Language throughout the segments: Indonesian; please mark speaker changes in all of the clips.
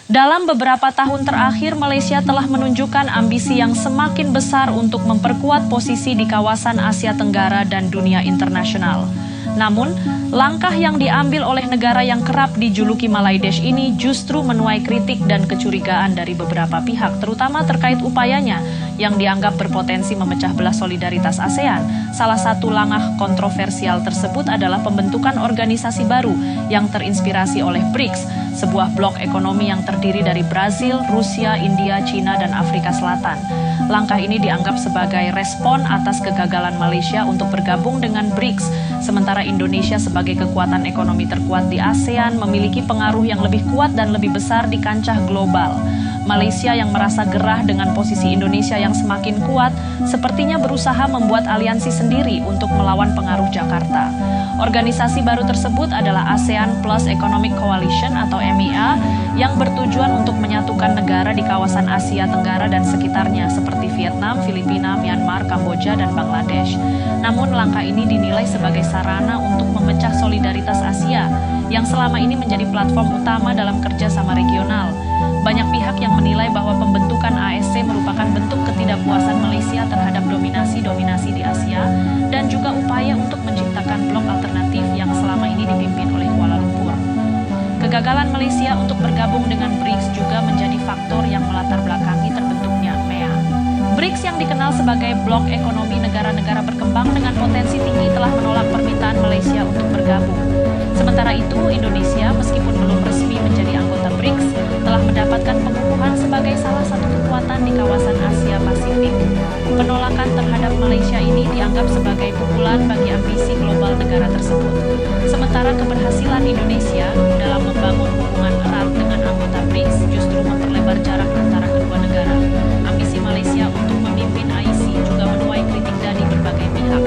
Speaker 1: Dalam beberapa tahun terakhir, Malaysia telah menunjukkan ambisi yang semakin besar untuk memperkuat posisi di kawasan Asia Tenggara dan dunia internasional. Namun, langkah yang diambil oleh negara yang kerap dijuluki Malaidesh ini justru menuai kritik dan kecurigaan dari beberapa pihak, terutama terkait upayanya yang dianggap berpotensi memecah belah solidaritas ASEAN. Salah satu langkah kontroversial tersebut adalah pembentukan organisasi baru yang terinspirasi oleh BRICS, sebuah blok ekonomi yang terdiri dari Brazil, Rusia, India, China, dan Afrika Selatan. Langkah ini dianggap sebagai respon atas kegagalan Malaysia untuk bergabung dengan BRICS, sementara Indonesia sebagai kekuatan ekonomi terkuat di ASEAN memiliki pengaruh yang lebih kuat dan lebih besar di kancah global. Malaysia yang merasa gerah dengan posisi Indonesia yang semakin kuat, sepertinya berusaha membuat aliansi sendiri untuk melawan pengaruh Jakarta. Organisasi baru tersebut adalah ASEAN Plus Economic Coalition atau MEA yang bertujuan untuk menyatukan negara di kawasan Asia Tenggara dan sekitarnya seperti Vietnam, Filipina, Myanmar, Kamboja, dan Bangladesh. Namun langkah ini dinilai sebagai sarana untuk memecah solidaritas Asia yang selama ini menjadi platform utama dalam kerjasama regional. Banyak pihak yang menilai bahwa pembentukan ASC merupakan bentuk ketidakpuasan Malaysia terhadap dominasi-dominasi di Asia dan juga upaya untuk menciptakan blok alternatif yang selama ini dipimpin oleh Kuala Lumpur. Kegagalan Malaysia untuk bergabung dengan BRICS juga menjadi faktor yang melatar belakangi terbentuknya MEA. BRICS yang dikenal sebagai blok ekonomi negara-negara berkembang dengan potensi tinggi telah menolak permintaan Malaysia untuk bergabung. Sementara itu, Indonesia meskipun belum resmi menjadi anggota BRICS, telah mendapatkan pengukuhan sebagai salah satu kekuatan di kawasan Asia Pasifik. Penolakan terhadap Malaysia ini dianggap sebagai pukulan bagi ambisi global negara tersebut. Sementara keberhasilan Indonesia dalam membangun hubungan erat dengan anggota BRICS justru memperlebar jarak antara kedua negara. Ambisi Malaysia untuk memimpin AIC juga menuai kritik dari berbagai pihak.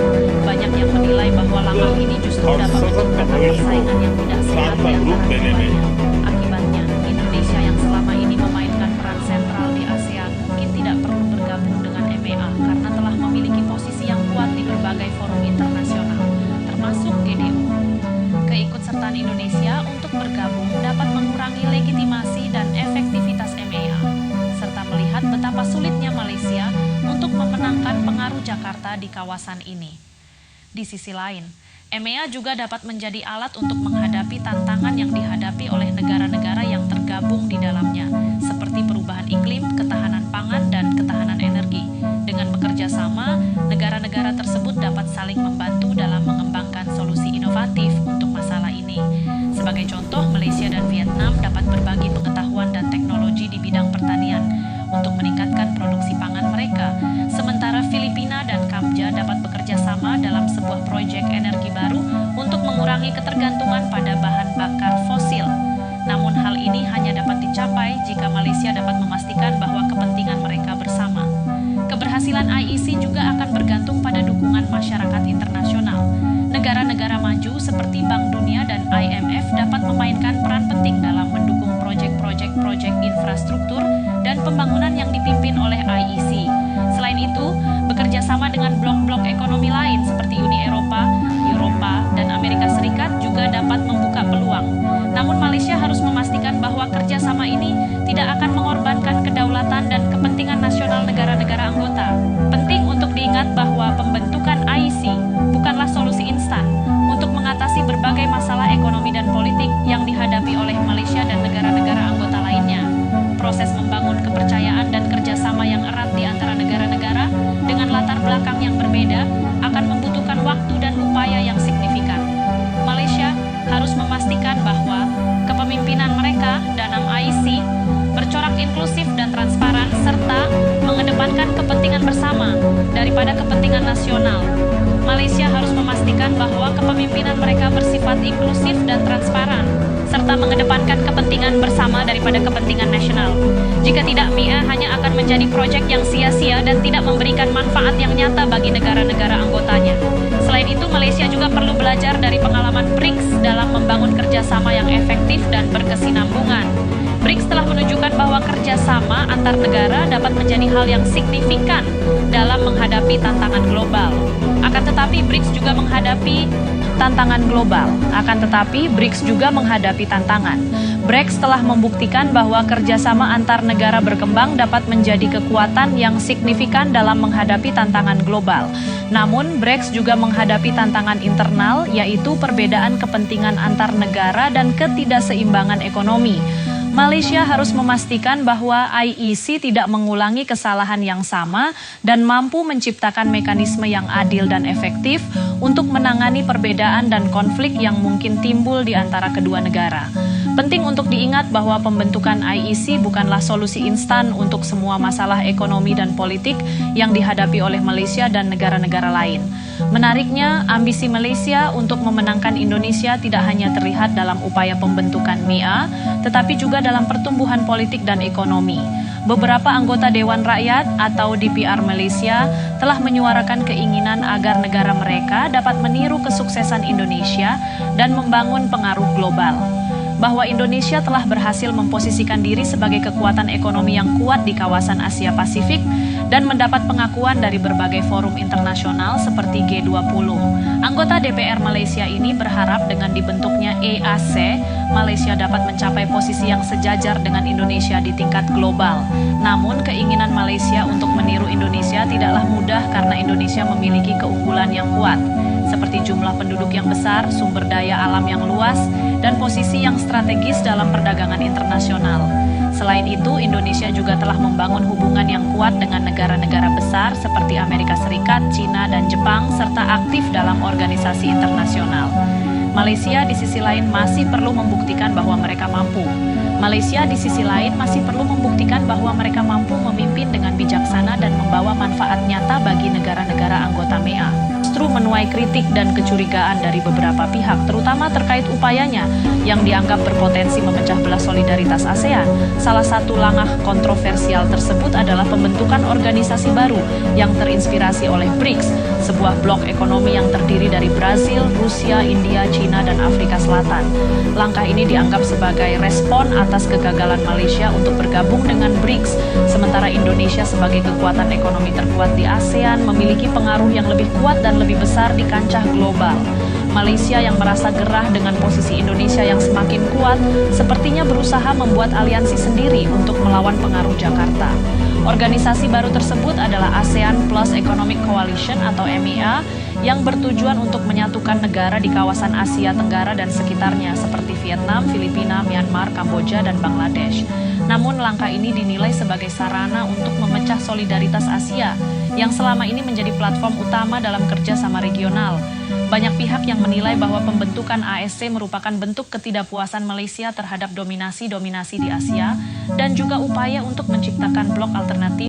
Speaker 1: Banyak yang menilai bahwa langkah ini justru dapat menciptakan persaingan yang tidak sehat di antara keduanya. Akibatnya, Indonesia yang selama ini memainkan peran sentral di ASEAN mungkin tidak perlu bergabung dengan MEA karena telah memiliki posisi yang kuat di berbagai forum internasional, termasuk GDU. Keikutsertaan Indonesia untuk bergabung dapat mengurangi legitimasi dan efektivitas MEA, serta melihat betapa sulitnya Malaysia untuk memenangkan pengaruh Jakarta di kawasan ini. Di sisi lain, MEA juga dapat menjadi alat untuk menghadapi tantangan yang dihadapi oleh negara-negara yang tergabung di dalamnya, seperti perubahan iklim, ketahanan pangan, dan ketahanan energi. Dengan bekerja sama, negara-negara tersebut dapat saling membantu dalam mengembangkan solusi inovatif untuk masalah ini. Sebagai contoh, Malaysia dan Vietnam dapat berbagi pengetahuan dan teknologi di bidang pertanian untuk meningkatkan produksi pangan mereka, sementara Filipina dan Kamboja dapat bekerja sama dalam sebuah proyek energi baru untuk mengurangi ketergantungan pada bahan bakar fosil. Namun hal ini hanya dapat dicapai jika Malaysia dapat memastikan bahwa kepentingan mereka bersama. Keberhasilan IEC juga akan bergantung pada dukungan masyarakat internasional. Negara-negara maju seperti Bank Dunia dan IMF dapat memainkan peran penting dalam mendukung proyek-proyek infrastruktur dan pembangunan yang dipimpin oleh IEC. Selain itu, bekerja sama dengan blok-blok ekonomi lain seperti Uni Eropa, dan Amerika Serikat juga dapat membuka peluang. Namun Malaysia harus memastikan bahwa kerjasama ini tidak akan mengorbankan kedaulatan dan kepentingan nasional negara-negara anggota. Penting untuk diingat bahwa pembentukan IEC bukanlah solusi instan untuk mengatasi berbagai masalah ekonomi dan politik yang dihadapi oleh Malaysia dan negara-negara anggota lainnya. Proses membangun kepercayaan dan kerjasama yang erat di antara negara-negara dengan latar belakang yang berbeda akan membutuhkan waktu dan upaya yang signifikan. Malaysia harus memastikan bahwa kepemimpinan mereka dalam IEC bercorak inklusif dan transparan serta mengedepankan kepentingan bersama daripada kepentingan nasional. Malaysia harus memastikan bahwa kepemimpinan mereka bersifat inklusif dan transparan serta mengedepankan kepentingan bersama daripada kepentingan nasional. Jika tidak, MEA hanya akan menjadi proyek yang sia-sia dan tidak memberikan manfaat yang nyata bagi negara-negara anggotanya. Selain itu, Malaysia juga perlu belajar dari pengalaman BRICS dalam membangun kerjasama yang efektif dan berkesinambungan. BRICS telah menunjukkan bahwa kerjasama antar negara dapat menjadi hal yang signifikan dalam menghadapi tantangan global. Akan tetapi BRICS juga menghadapi tantangan. BRICS telah membuktikan bahwa kerjasama antar negara berkembang dapat menjadi kekuatan yang signifikan dalam menghadapi tantangan global. Namun, BRICS juga menghadapi tantangan internal, yaitu perbedaan kepentingan antar negara dan ketidakseimbangan ekonomi. Malaysia harus memastikan bahwa IEC tidak mengulangi kesalahan yang sama dan mampu menciptakan mekanisme yang adil dan efektif untuk menangani perbedaan dan konflik yang mungkin timbul di antara kedua negara. Penting untuk diingat bahwa pembentukan IEC bukanlah solusi instan untuk semua masalah ekonomi dan politik yang dihadapi oleh Malaysia dan negara-negara lain. Menariknya, ambisi Malaysia untuk memenangkan Indonesia tidak hanya terlihat dalam upaya pembentukan MEA, tetapi juga dalam pertumbuhan politik dan ekonomi. Beberapa anggota Dewan Rakyat atau DPR Malaysia telah menyuarakan keinginan agar negara mereka dapat meniru kesuksesan Indonesia dan membangun pengaruh global. Bahwa Indonesia telah berhasil memposisikan diri sebagai kekuatan ekonomi yang kuat di kawasan Asia Pasifik dan mendapat pengakuan dari berbagai forum internasional seperti G20. Anggota DPR Malaysia ini berharap dengan dibentuknya EAC, Malaysia dapat mencapai posisi yang sejajar dengan Indonesia di tingkat global. Namun, keinginan Malaysia untuk meniru Indonesia tidaklah mudah karena Indonesia memiliki keunggulan yang kuat, seperti jumlah penduduk yang besar, sumber daya alam yang luas, dan posisi yang strategis dalam perdagangan internasional. Selain itu, Indonesia juga telah membangun hubungan yang kuat dengan negara-negara besar seperti Amerika Serikat, China, dan Jepang, serta aktif dalam organisasi internasional. Malaysia di sisi lain masih perlu membuktikan bahwa mereka mampu. Malaysia di sisi lain masih perlu membuktikan bahwa mereka mampu memimpin dengan bijaksana dan membawa manfaat nyata bagi negara-negara anggota MEA. Justru menuai kritik dan kecurigaan dari beberapa pihak, terutama terkait upayanya yang dianggap berpotensi memecah belah solidaritas ASEAN. Salah satu langkah kontroversial tersebut adalah pembentukan organisasi baru yang terinspirasi oleh BRICS, sebuah blok ekonomi yang terdiri dari Brazil, Rusia, India, China, dan Afrika Selatan. Langkah ini dianggap sebagai respon atas kegagalan Malaysia untuk bergabung dengan BRICS, sementara Indonesia sebagai kekuatan ekonomi terkuat di ASEAN memiliki pengaruh yang lebih kuat dan lebih besar di kancah global. Malaysia yang merasa gerah dengan posisi Indonesia yang semakin kuat, sepertinya berusaha membuat aliansi sendiri untuk melawan pengaruh Jakarta. Organisasi baru tersebut adalah ASEAN Plus Economic Coalition atau MEA yang bertujuan untuk menyatukan negara di kawasan Asia Tenggara dan sekitarnya seperti Vietnam, Filipina, Myanmar, Kamboja, dan Bangladesh. Namun langkah ini dinilai sebagai sarana untuk memecah solidaritas Asia yang selama ini menjadi platform utama dalam kerjasama regional. Banyak pihak yang menilai bahwa pembentukan ASC merupakan bentuk ketidakpuasan Malaysia terhadap dominasi-dominasi di Asia dan juga upaya untuk menciptakan blok alternatif